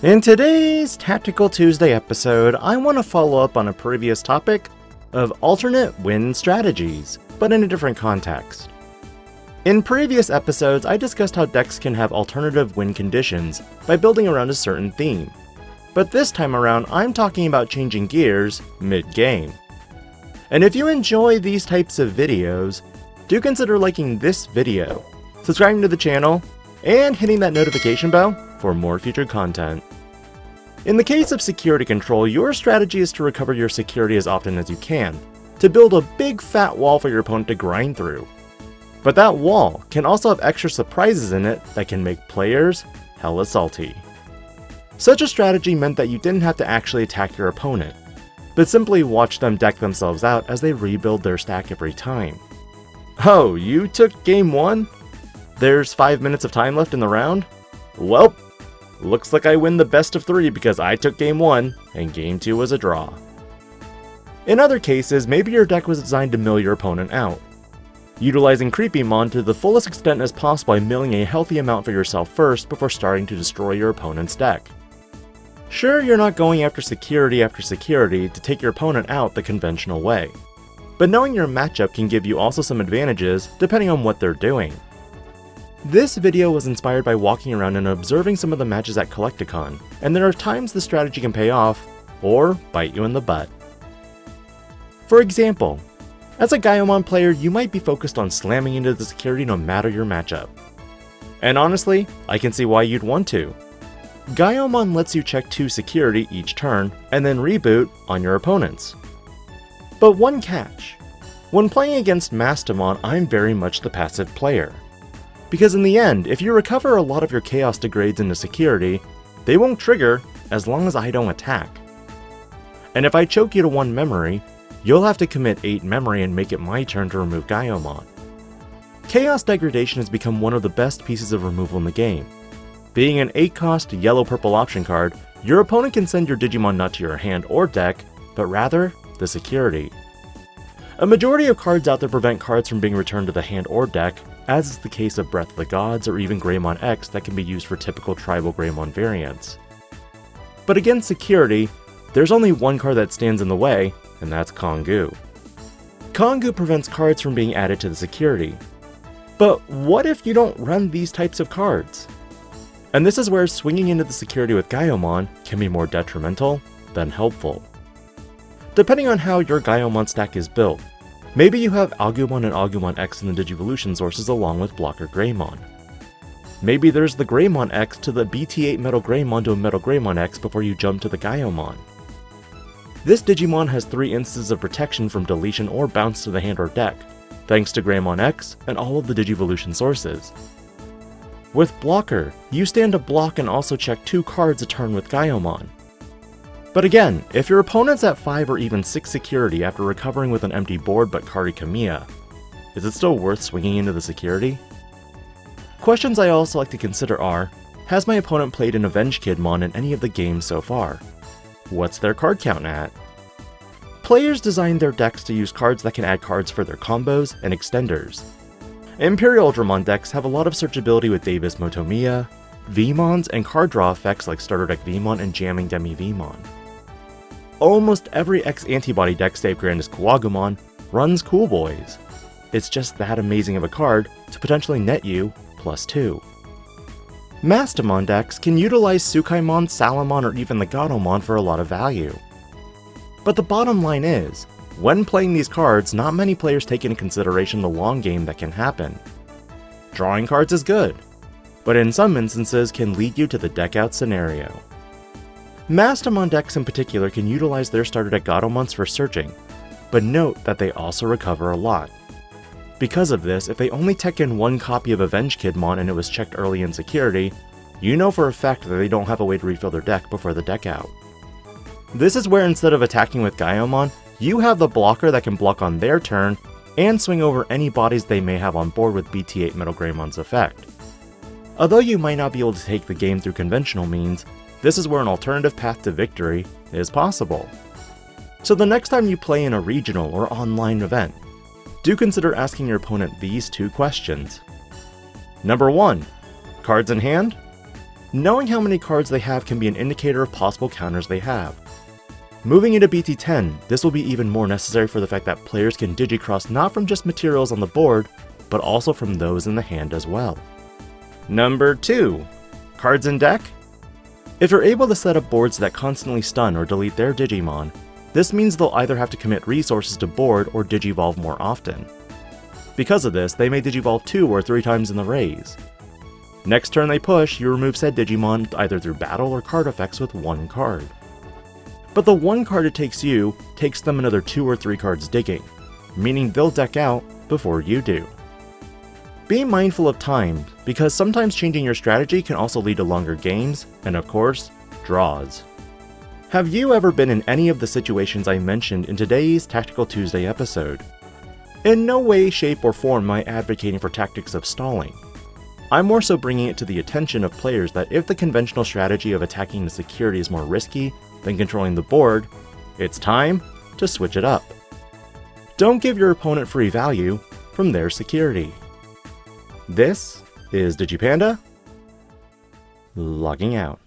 In today's Tactical Tuesday episode, I want to follow up on a previous topic of alternate win strategies, but in a different context. In previous episodes, I discussed how decks can have alternative win conditions by building around a certain theme. But this time around, I'm talking about changing gears mid-game. And if you enjoy these types of videos, do consider liking this video, subscribing to the channel, and hitting that notification bell for more future content. In the case of security control, your strategy is to recover your security as often as you can, to build a big fat wall for your opponent to grind through. But that wall can also have extra surprises in it that can make players hella salty. Such a strategy meant that you didn't have to actually attack your opponent, but simply watch them deck themselves out as they rebuild their stack every time. Oh, you took game 1? There's 5 minutes of time left in the round? Welp, looks like I win the best of 3 because I took game 1 and game 2 was a draw. In other cases, maybe your deck was designed to mill your opponent out, utilizing Creepymon to the fullest extent as possible by milling a healthy amount for yourself first before starting to destroy your opponent's deck. Sure, you're not going after security to take your opponent out the conventional way, but knowing your matchup can give you also some advantages depending on what they're doing. This video was inspired by walking around and observing some of the matches at Collecticon, and there are times the strategy can pay off, or bite you in the butt. For example, as a Gaiomon player, you might be focused on slamming into the security no matter your matchup. And honestly, I can see why you'd want to. Gaiomon lets you check 2 security each turn, and then reboot on your opponents. But one catch. When playing against Mastamon, I'm very much the passive player. Because in the end, if you recover a lot of your chaos degrades into security, they won't trigger as long as I don't attack. And if I choke you to 1 memory, you'll have to commit 8 memory and make it my turn to remove Gaiomon. Chaos degradation has become one of the best pieces of removal in the game. Being an 8-cost yellow-purple option card, your opponent can send your Digimon not to your hand or deck, but rather the security. A majority of cards out there prevent cards from being returned to the hand or deck, as is the case of Breath of the Gods or even Greymon X that can be used for typical tribal Greymon variants. But against security, there's only one card that stands in the way, and that's Kongu. Kongu prevents cards from being added to the security. But what if you don't run these types of cards? And this is where swinging into the security with Gaiomon can be more detrimental than helpful. Depending on how your Gaiomon stack is built, maybe you have Agumon and Agumon X in the Digivolution sources along with Blocker Greymon. Maybe there's the Greymon X to the BT8 Metal Greymon to a Metal Greymon X before you jump to the Gaiomon. This Digimon has 3 instances of protection from deletion or bounce to the hand or deck, thanks to Greymon X and all of the Digivolution sources. With Blocker, you stand to block and also check 2 cards a turn with Gaiomon. But again, if your opponent's at 5 or even 6 security after recovering with an empty board but Kari Kamiya, is it still worth swinging into the security? Questions I also like to consider are, has my opponent played an Avenge Kidmon in any of the games so far? What's their card count at? Players design their decks to use cards that can add cards for their combos and extenders. Imperial Ultramon decks have a lot of searchability with Davis Motomiya, Vmons, and card draw effects like Starter Deck Vmon and Jamming Demi Vmon. Almost every X-Antibody deck save Grandest Kuwagumon runs Cool Boys. It's just that amazing of a card to potentially net you +2. Mastamon decks can utilize Tsukaimon, Salamon, or even the Gatomon for a lot of value. But the bottom line is, when playing these cards, not many players take into consideration the long game that can happen. Drawing cards is good, but in some instances can lead you to the deck out scenario. Mastamon decks in particular can utilize their starter deck Gatomons for searching, but note that they also recover a lot. Because of this, if they only tech in 1 copy of Avenge Kidmon and it was checked early in security, you know for a fact that they don't have a way to refill their deck before the deck out. This is where instead of attacking with Gaiomon, you have the blocker that can block on their turn and swing over any bodies they may have on board with BT8 Metal Greymon's effect. Although you might not be able to take the game through conventional means, this is where an alternative path to victory is possible. So the next time you play in a regional or online event, do consider asking your opponent these 2 questions. Number 1, cards in hand? Knowing how many cards they have can be an indicator of possible counters they have. Moving into BT10, this will be even more necessary for the fact that players can digicross not from just materials on the board, but also from those in the hand as well. Number 2. Cards in deck? If you're able to set up boards that constantly stun or delete their Digimon, this means they'll either have to commit resources to board or digivolve more often. Because of this, they may digivolve 2 or 3 times in the raise. Next turn they push, you remove said Digimon either through battle or card effects with 1 card. But the 1 card it takes you takes them another 2 or 3 cards digging, meaning they'll deck out before you do. Be mindful of time, because sometimes changing your strategy can also lead to longer games, and of course, draws. Have you ever been in any of the situations I mentioned in today's Tactical Tuesday episode? In no way, shape, or form am I advocating for tactics of stalling. I'm more so bringing it to the attention of players that if the conventional strategy of attacking the security is more risky than controlling the board, it's time to switch it up. Don't give your opponent free value from their security. This is DigiPanda, logging out.